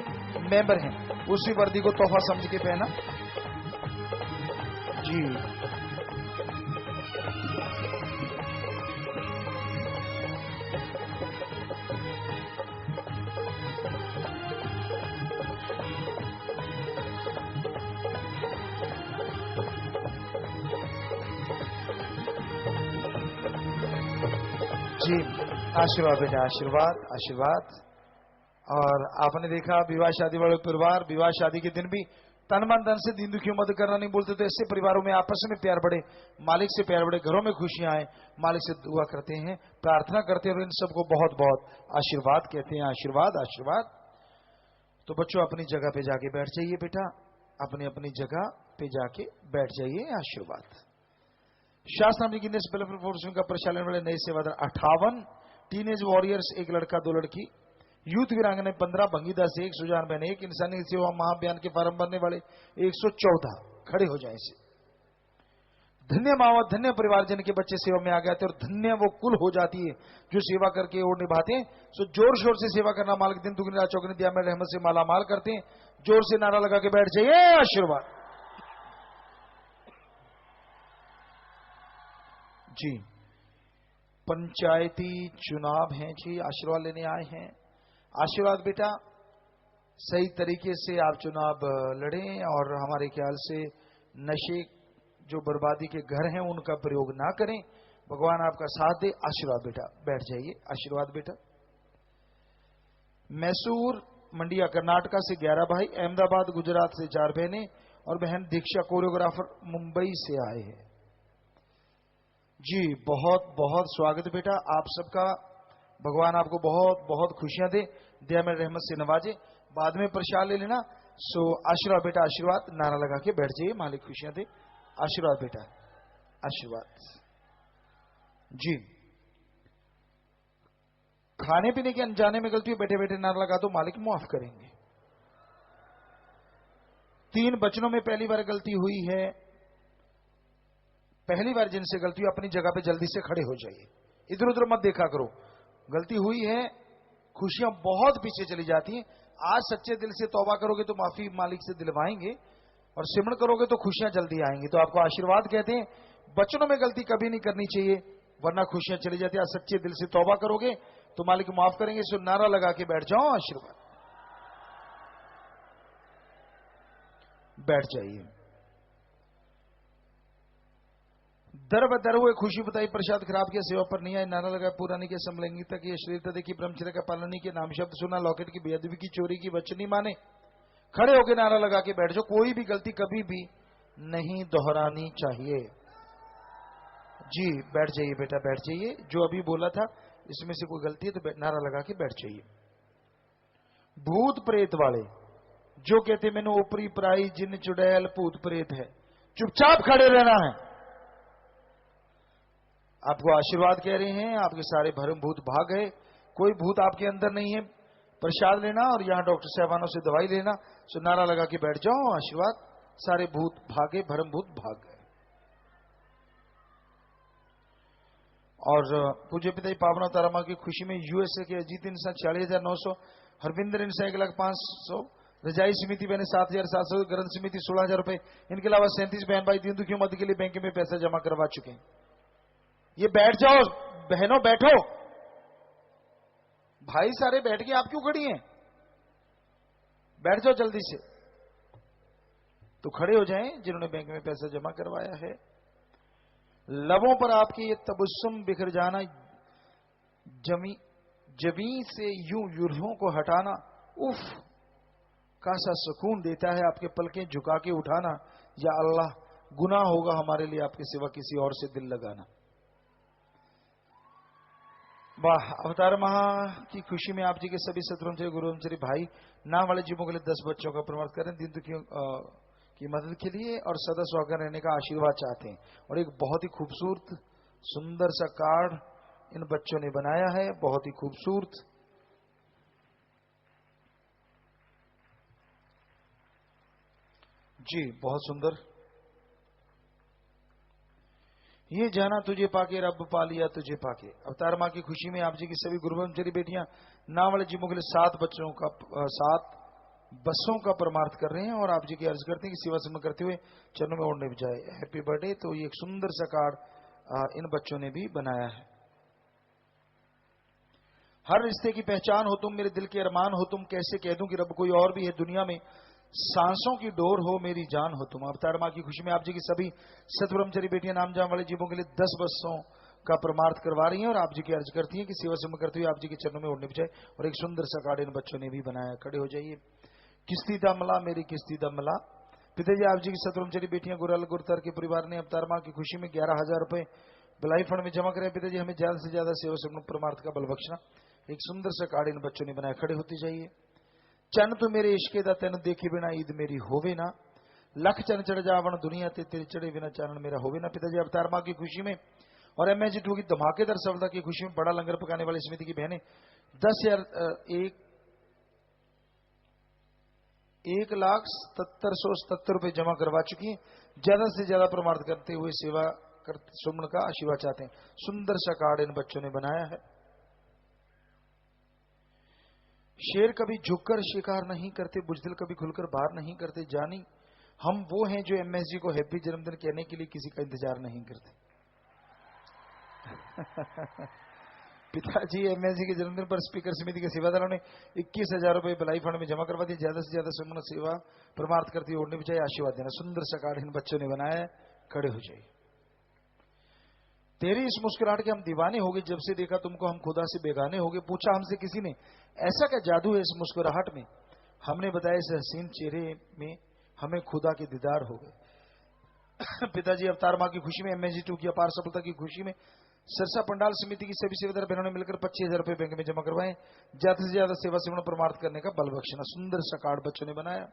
मेंबर हैं, उसी वर्दी को तोहफा समझ के पहना जी। जी आशीर्वाद बेटा, आशीर्वाद आशीर्वाद। और आपने देखा विवाह शादी वाले परिवार विवाह शादी के दिन भी तन मन धन से दीन दुखियों मदद करना नहीं बोलते, तो ऐसे परिवारों में आपस में प्यार बढ़े, मालिक से प्यार बढ़े, घरों में खुशियां आए, मालिक से दुआ करते हैं, प्रार्थना करते हैं और इन सबको बहुत बहुत आशीर्वाद कहते हैं। आशीर्वाद आशीर्वाद। तो बच्चों अपनी जगह पे जाके बैठ जाइए बेटा, अपनी अपनी जगह पे जाके बैठ जाइए। आशीर्वाद। शास्त्रनाम जी की नेशनल वेलफेयर फोर्स का प्रचालन वाले नए सेवादार 58, टीनेज वॉरियर्स 1 लड़का 2 लड़की, यूथ वीरांगने 15, भंगीदास 1, सुजान बहन 1, इंसानी सेवा महाअभियान के फार्म भरने वाले 114 खड़े हो जाए से। धन्य मावा धन्य परिवार जिनके बच्चे सेवा में आ गए थे, और धन्य वो कुल हो जाती है जो सेवा करके और निभाते हैं। सो जोर शोर से सेवा करना मालिक दिन दुगनी रात चौगनी दिया में रहमत से माला माल करते हैं। जोर से नारा लगा के बैठ जाइए। आशीर्वाद जी। पंचायती चुनाव हैं जी, आशीर्वाद लेने आए हैं। आशीर्वाद बेटा, सही तरीके से आप चुनाव लड़ें और हमारे ख्याल से नशे जो बर्बादी के घर हैं उनका प्रयोग ना करें। भगवान आपका साथ दे। आशीर्वाद बेटा, बैठ जाइए। आशीर्वाद बेटा। मैसूर मंडिया कर्नाटका से 11 भाई, अहमदाबाद गुजरात से 4 बहनें और बहन दीक्षा कोरियोग्राफर मुंबई से आए हैं जी। बहुत बहुत स्वागत बेटा आप सबका। भगवान आपको बहुत बहुत खुशियां दे, दया में रहमत से नवाजे। बाद में प्रसाद ले लेना। सो आशीर्वाद बेटा, आशीर्वाद। नारा लगा के बैठ जाइए, मालिक खुशियां दे। आशीर्वाद बेटा, आशीर्वाद जी। खाने पीने के अनजाने में गलती, बैठे बैठे नारा लगा दो, मालिक माफ करेंगे। 3 बचनों में पहली बार गलती हुई है, पहली बार जिनसे गलती हुई अपनी जगह पे जल्दी से खड़े हो जाइए, इधर उधर मत देखा करो। गलती हुई है, खुशियां बहुत पीछे चली जाती हैं। आज सच्चे दिल से तौबा करोगे तो माफी मालिक से दिलवाएंगे, और सिमरण करोगे तो खुशियां जल्दी आएंगी। तो आपको आशीर्वाद कहते हैं। बचनों में गलती कभी नहीं करनी चाहिए, वरना खुशियां चली जाती है। आज सच्चे दिल से तौबा करोगे तो मालिक माफ करेंगे। सो नारा लगा के बैठ जाओ। आशीर्वाद। बैठ जाइए। दर बदर हुए खुशी बताई, प्रसाद खराब किया, सेवा पर नहीं आए, नारा लगाया, पूरा नहीं किया, समलैंगिकता की, अश्लीलता देखी, ब्रह्मचर्य का पालन नहीं किया, नाम शब्द सुना, लॉकेट की बेअदबी की, चोरी की, वचन नहीं माने, खड़े होकर नारा लगा के बैठ जाओ। कोई भी गलती कभी भी नहीं दोहरानी चाहिए जी। बैठ जाइए बेटा, बैठ जाइए। जो अभी बोला था इसमें से कोई गलती है तो नारा लगा के बैठ जाइए। भूत प्रेत वाले जो कहते मैंने ऊपरी पराई जिन चुड़ैल भूत प्रेत है, चुपचाप खड़े रहना है। आपको आशीर्वाद कह रहे हैं, आपके सारे भरम भूत भाग गए, कोई भूत आपके अंदर नहीं है। प्रसाद लेना और यहां डॉक्टर साहबानों से दवाई लेना। सो नारा लगा के बैठ जाओ। आशीर्वाद। सारे भूत भागे, भरम भूत भाग गए। और पूज्य पिता पावना तारामा की खुशी में यूएसए के अजीत इंसान 40,900, हरविंदर इंसान 1,05,000, रजाई समिति बहने 7,700, ग्रंथ समिति 16,000 रुपए। इनके अलावा 37 बहन भाई दीन दुखियों मदद के लिए बैंक में पैसा जमा करवा चुके हैं। ये बैठ जाओ बहनों, बैठो। भाई सारे बैठ के आप क्यों खड़ी हैं? बैठ जाओ जल्दी से। तो खड़े हो जाएं जिन्होंने बैंक में पैसा जमा करवाया है। लबों पर आपके ये तबस्सुम बिखर जाना, जबी से यूं युर्हों को हटाना, उफ कैसा सुकून देता है आपके पलकें झुका के उठाना। या अल्लाह, गुनाह होगा हमारे लिए आपके सिवा किसी और से दिल लगाना। वाह। अवतार महा की खुशी में आप जी के सभी सतब्रह्मचारी गुरुब्रह्मचारी भाई नाम वाले जीवों के लिए 10 बच्चों का प्रमाण करें, दीन दुखियों की मदद के लिए और सदा सुहागन रहने का आशीर्वाद चाहते हैं। और एक बहुत ही खूबसूरत सुंदर सा कार्ड इन बच्चों ने बनाया है, बहुत ही खूबसूरत। जी बहुत सुंदर। ये जाना तुझे पाके रब पा लिया तुझे पाके। अवतार मां की खुशी में आप जी की सभी गुरुब्रह्मचारी बेटियां नाम वाले जीवों के लिए 7 बसों का परमार्थ कर रहे हैं और आप जी की अर्ज करते हैं कि सेवा समर्पण करते हुए चरणों में ओढ़ने भी जाए। Happy birthday. तो ये एक सुंदर सा कार्ड इन बच्चों ने भी बनाया है। हर रिश्ते की पहचान हो तुम, मेरे दिल के अरमान हो तुम, कैसे कह दूं कि रब कोई और भी है दुनिया में, सांसों की डोर हो मेरी जान हो तुम। अवतार मां की खुशी में आप जी की सभी सतब्रह्मचारी बेटियां नाम जाम वाले जीवों के लिए 10 बसों का परमार्थ करवा रही हैं और आप जी की अर्ज करती हैं कि सेवा समर्पण करते हुए आप जी के चरणों में ओढ़ने भी जाए। और एक सुंदर सा कार्ड इन बच्चों ने भी बनाया। खड़े हो जाइए। किस्ती दमला मेरी किस्ती दमला। पिताजी आप जी की सतब्रह्मचारी बेटियां गुरल गुरतर के परिवार ने अवतार मां की खुशी में 11,000 रुपए भलाई फंड में जमा करे। पिताजी हमें ज्यादा से ज्यादा सेवा समर्पण परमार्थ का बल बख्शना। एक सुंदर सा कार्ड इन बच्चों ने बनाया। खड़े होते जाइए। चन तू मेरे इश्के दा तेन देखे बिना ईद मेरी होवे ना, लख चन चढ़ जावन दुनिया ते तेरे चढ़े बिना चानन मेरा होवे ना। पिताजी अवतार मां की खुशी में और MSG2 की धमाकेदार सफलता की खुशी में बड़ा लंगर पकाने वाली समिति की बहनें 1,77,77 रुपए जमा करवा चुकी हैं। ज्यादा से ज्यादा परमार्थ करते हुए सेवा सुमन का आशीर्वाद चाहते हैं। सुंदर सा कार्ड इन बच्चों ने बनाया है। शेर कभी झुककर शिकार नहीं करते, बुजदिल कभी खुलकर बाहर नहीं करते। जानी हम वो हैं जो MSG को हैप्पी जन्मदिन कहने के लिए किसी का इंतजार नहीं करते। पिताजी MSG के जन्मदिन पर स्पीकर समिति के सेवादारों ने 21,000 रुपए भलाई फंड में जमा करवा दिए। ज्यादा से ज्यादा सुमन सेवा परमार्थ करती हुए ओढ़ने भी चाहिए, आशीर्वाद देना। सुंदर सा कार्ड इन बच्चों ने बनाया है। खड़े हो जाइए। तेरी इस मुस्कुराहट के हम दीवाने हो गए, जब से देखा तुमको हम खुदा से बेगाने हो गए। पूछा हमसे किसी ने ऐसा क्या जादू है इस मुस्कुराहट में, हमने बताया इस हसीन चेहरे में हमें खुदा के दीदार हो गए। पिताजी अवतार मां की खुशी में MSG2 की अपार सफलता की खुशी में सिरसा पंडाल समिति की सभी सेवादार बहनों ने मिलकर 25,000 रुपए बैंक में जमा करवाए। ज्यादा से ज्यादा सेवा सेवन परमार्थ करने का बल बख्शना। सुंदर सा कार्ड बच्चों ने बनाया।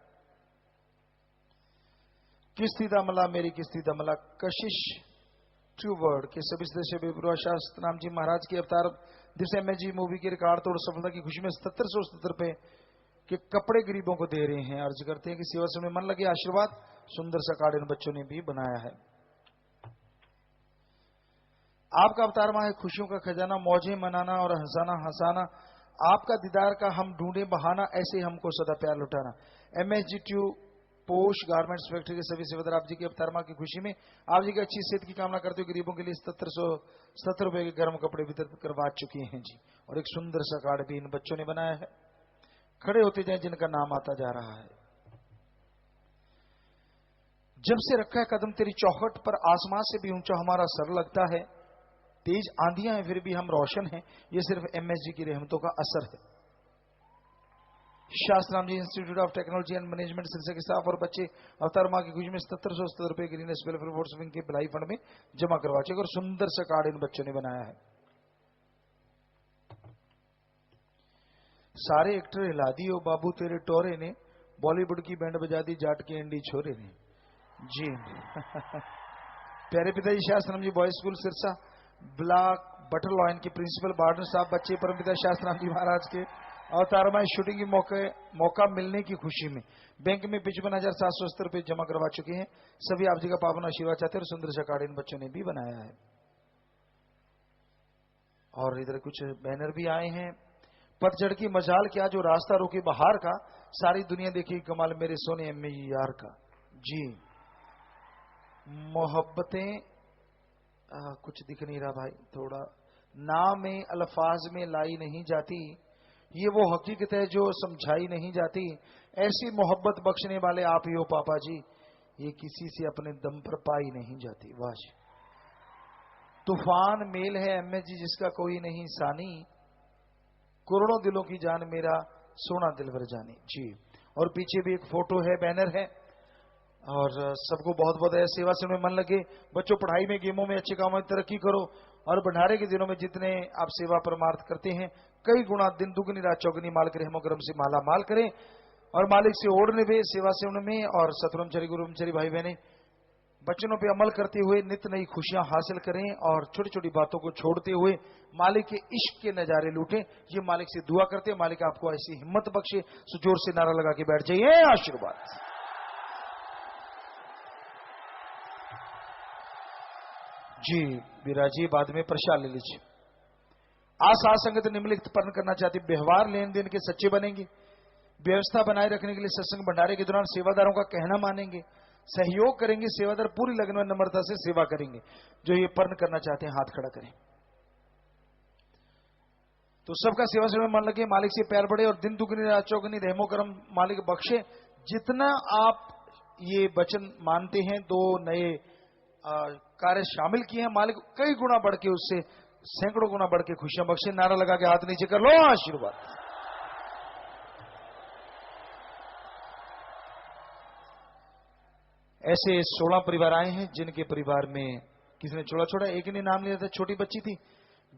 किस्ती दमला मेरी किस्ती दमला। कशिश टू वर्ड के सभी सदस्य शास्त्र राम जी महाराज के अवतार दिवस MSG मूवी के रिकॉर्ड तोड़ सफलता की खुशी में 7777 रुपए के कपड़े गरीबों को दे रहे हैं। अर्ज करते हैं कि सेवा से मन लगे, आशीर्वाद। सुंदर सा कार्ड इन बच्चों ने भी बनाया है। आपका अवतार मां है खुशियों का खजाना, मौजें मनाना और हंसाना हंसाना, आपका दीदार का हम ढूंढे बहाना, ऐसे हमको सदा प्यार लुटाना। MSG2 पोश गारमेंट्स फैक्ट्री के सभी सेवादार आप जी की अवतार मां की खुशी में आप जी की अच्छी सेहत की कामना करते हुए गरीबों के लिए 7770 रुपए के गर्म कपड़े वितरित करवा चुके हैं जी। और एक सुंदर सा कार्ड भी इन बच्चों ने बनाया है। खड़े होते जाए जिनका नाम आता जा रहा है। जब से रखा है कदम तेरी चौखट पर, आसमान से भी ऊंचा हमारा सर लगता है। तेज आंधियां हैं फिर भी हम रोशन हैं, ये सिर्फ MSG की रहमतों का असर है। Shah Satnam ji institute of technology and management Sirsa के स्टाफ और बच्चे अवतार मां की खुशी में 7770 रुपए ग्रीन वेलफेयर बोर्ड विंग के भलाई फंड में जमा करवा चुके और सुंदर सा कार्ड इन बच्चों ने बनाया है। सारे एक्टर हिला दी ओ बाबू तेरे टोरे ने, बॉलीवुड की बैंड बजा दी जाट के एंडी छोरे ने जी। प्यारे पिताजी शास्त्राम जी बॉयज स्कूल सिरसा ब्लॉक बटरलॉयन के प्रिंसिपल बार्डन साहब बच्चे परमपिता शास्त्राम जी महाराज के अवतार मां शूटिंग की मौका मिलने की खुशी में बैंक में 55,770 रुपए जमा करवा चुके हैं। सभी आप जी का पावन आशीर्वाद चाहते हैं और सुंदर सा कार्ड इन बच्चों ने भी बनाया है। और इधर कुछ बैनर भी आए हैं। पतझड़ की मजाल क्या जो रास्ता रोके बहार का, सारी दुनिया देखी कमाल मेरे सोने एम यार का जी। मोहब्बतें कुछ दिख नहीं रहा भाई, थोड़ा नाम में अल्फाज में लाई नहीं जाती, ये वो हकीकत है जो समझाई नहीं जाती। ऐसी मोहब्बत बख्शने वाले आप ही हो पापा जी, ये किसी से अपने दम पर पाई नहीं जाती। वाह जी। तूफान मेल है एमएस जी जिसका कोई नहीं सानी, करोड़ों दिलों की जान मेरा सोना दिलवर जानी जी। और पीछे भी एक फोटो है, बैनर है। और सबको बहुत बहुत सेवा से में मन लगे, बच्चों पढ़ाई में, गेमों में, अच्छे कामों में तरक्की करो। और भंडारे के दिनों में जितने आप सेवा परमार्थ करते हैं, कई गुना दिन दुगनी रात चौगनी माल के रहमो करम से माला माल करें और मालिक से ओढ़ने भी सेवा से उनमें। और सतब्रह्मचारी गुरुब्रह्मचारी भाई बहने वचनों पे अमल करते हुए नित नई खुशियां हासिल करें और छोटी छोटी बातों को छोड़ते हुए मालिक के इश्क के नजारे लूटें। ये मालिक से दुआ करते हैं, मालिक आपको ऐसी हिम्मत बख्शे। सो जोर से नारा लगा के बैठ जाइए, आशीर्वाद जी। विराजी बाद में प्रसाद ले लीजिए। आशा संगत निम्नलिखित पर्ण करना चाहती, व्यवहार लेन देन के सच्चे बनेंगे, व्यवस्था बनाए रखने के लिए सत्संग भंडारे के दौरान सेवादारों का कहना मानेंगे, सहयोग करेंगे, सेवादार पूरी लगन और नम्रता से सेवा करेंगे। जो ये पर्ण करना चाहते हैं हाथ खड़ा करें। तो सबका सेवा से मन लगे, मालिक से प्यार बढ़े और दिन दुगनी रात चौगनी रहमो करम मालिक बख्शे। जितना आप ये वचन मानते हैं, दो नए कार्य शामिल किए हैं, मालिक कई गुना बढ़ के उससे सैकड़ों गुना बढ़ के खुशियां बख्शे। नारा लगा के हाथ नीचे कर लो, आशीर्वाद। ऐसे 16 परिवार आए हैं जिनके परिवार में किसी ने चोड़ा छोड़ा, एक ने नाम लिया था, छोटी बच्ची थी।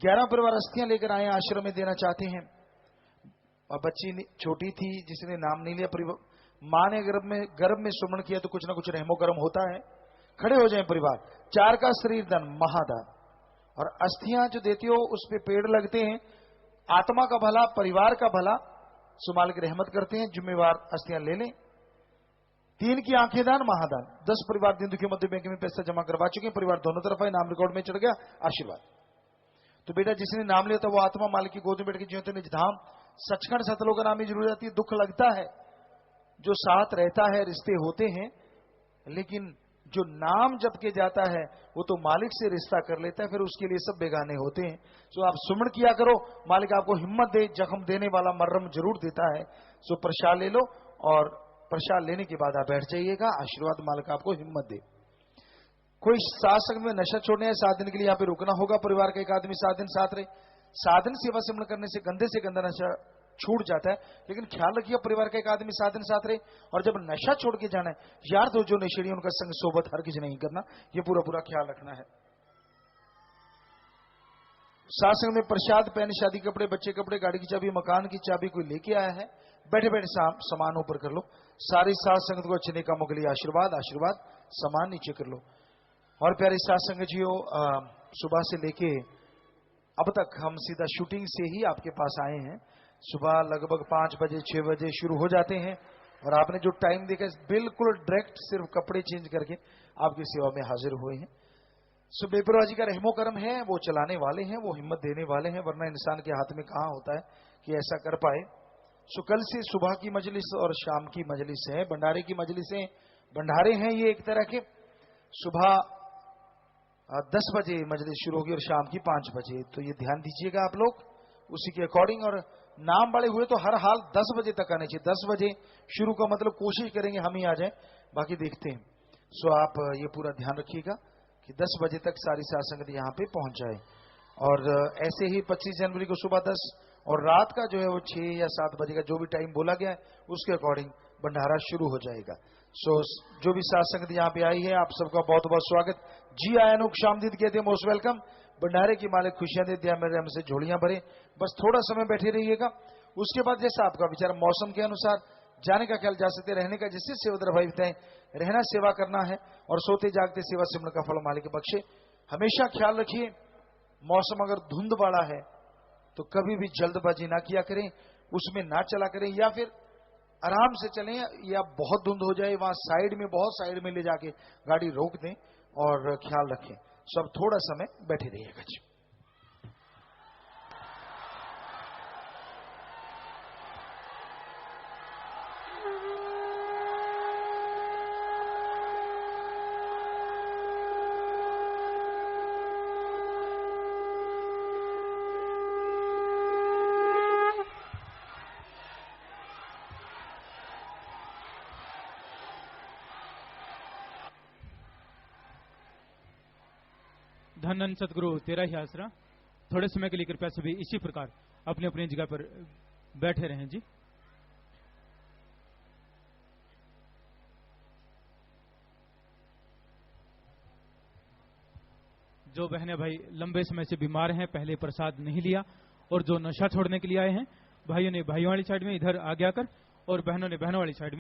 11 परिवार अस्थियां लेकर आए, आश्रम में देना चाहते हैं। और बच्ची छोटी थी जिसने नाम नहीं लिया। मां ने गर्भ में सुमन किया तो कुछ ना कुछ रहमो करम होता है। खड़े हो जाएं परिवार। 4 का शरीर दान महादान, और अस्थियां जो देते हो उस पे पेड़ लगते हैं। आत्मा का भला, परिवार का भला, सो मालिक रहमत करते हैं। जिम्मेवार अस्थियां ले लें। 3 की आंखें दान महादान। 10 परिवार दिन दुखी मध्य बैंक में पैसा जमा करवा चुके हैं। परिवार दोनों तरफ है, नाम रिकॉर्ड में चढ़ गया, आशीर्वाद। तो बेटा जिसने नाम लिया था वो आत्मा मालिक की गोद में बैठ के ज्योति निज धाम सचखंड सतलोक का नाम ही जरूर जाती है। दुख लगता है, जो साथ रहता है, रिश्ते होते हैं, लेकिन जो नाम जप के जाता है वो तो मालिक से रिश्ता कर लेता है, फिर उसके लिए सब बेगाने होते हैं। सो आप सुमन किया करो, मालिक आपको हिम्मत दे। जख्म देने वाला मर्रम जरूर देता है। सो प्रसाद ले लो और प्रसाद लेने के बाद आप बैठ जाइएगा, आशीर्वाद मालिक आपको हिम्मत दे। कोई सात्संग में नशा छोड़ने है, 7 दिन के लिए यहाँ पे रुकना होगा। परिवार का एक आदमी 7 दिन साथ रहे। साधन सेवा सिमरण करने से गंदा नशा छूट जाता है, लेकिन ख्याल रखिए परिवार का एक आदमी 7 दिन साथ रहे। और जब नशा छोड़ के जाना है, यार तो जो नशेड़ी उनका संग सोबत हर किसी नहीं करना, ये पूरा ख्याल रखना है। सात्संग में प्रसाद, पैन, शादी कपड़े, बच्चे कपड़े, गाड़ी की चाबी, मकान की चाबी कोई लेके आया है, बैठे बैठे सामान ऊपर कर लो। सारी सात संगत को अच्छे कामों के लिए आशीर्वाद, आशीर्वाद। सामान नीचे कर लो। और प्यारे सात संगत जियो, सुबह से लेके अब तक हम सीधा शूटिंग से ही आपके पास आए हैं। सुबह लगभग 5 बजे 6 बजे शुरू हो जाते हैं और आपने जो टाइम देखा बिल्कुल डायरेक्ट सिर्फ कपड़े चेंज करके आपकी सेवा में हाजिर हुए हैं। सो बेपरवाही का रहमो करम है, वो चलाने वाले हैं, वो हिम्मत देने वाले हैं, वरना इंसान के हाथ में कहाँ होता है कि ऐसा कर पाए। सो कल से सुबह की मजलिस और शाम की मजलिस है, भंडारे की मजलिसें, भंडारे हैं ये एक तरह के। सुबह 10 बजे मजलिस शुरू होगी और शाम की 5 बजे। तो ये ध्यान दीजिएगा आप लोग उसी के अकॉर्डिंग। और नाम बड़े हुए तो हर हाल 10 बजे तक आने चाहिए। 10 बजे शुरू का मतलब कोशिश करेंगे हम ही आ जाएं, बाकी देखते हैं। सो आप ये पूरा ध्यान रखिएगा कि 10 बजे तक सारी साथ संगत यहाँ पे पहुंच जाए। और ऐसे ही 25 जनवरी को सुबह 10 और रात का जो है वो 6 या 7 बजे का जो भी टाइम बोला गया है उसके अकॉर्डिंग भंडारा शुरू हो जाएगा। सो जो भी साथ संगत यहाँ पे आई है आप सबका बहुत बहुत स्वागत। जी आयन शामदीद कहते हैं, मोस्ट वेलकम। भंडारे की मालिक खुशियां दे, दिया मेरे हमसे झोलियां भरे। बस थोड़ा समय बैठे रहिएगा, उसके बाद जैसा आपका विचार मौसम के अनुसार जाने का ख्याल जा सकते, रहने का जिससे सेवादार भाई बताएं, रहना सेवा करना है और सोते जागते सेवा सिमरण का फल मालिक बख्शे। हमेशा ख्याल रखिए मौसम अगर धुंध वाला है तो कभी भी जल्दबाजी ना किया करें, उसमें ना चला करें, या फिर आराम से चलें। या बहुत धुंध हो जाए वहां साइड में, बहुत साइड में ले जाके गाड़ी रोक दें और ख्याल रखें। सब थोड़ा समय बैठे रहिएगा जी। धन सतगुरु तेरा ही आसरा। थोड़े समय के लिए कृपया सभी इसी प्रकार अपनी अपनी जगह पर बैठे रहें जी। जो बहनें भाई लंबे समय से बीमार हैं, पहले प्रसाद नहीं लिया, और जो नशा छोड़ने के लिए आए हैं, भाइयों ने भाइयों वाली साइड में इधर आगे आकर, और बहनों ने बहनों वाली साइड में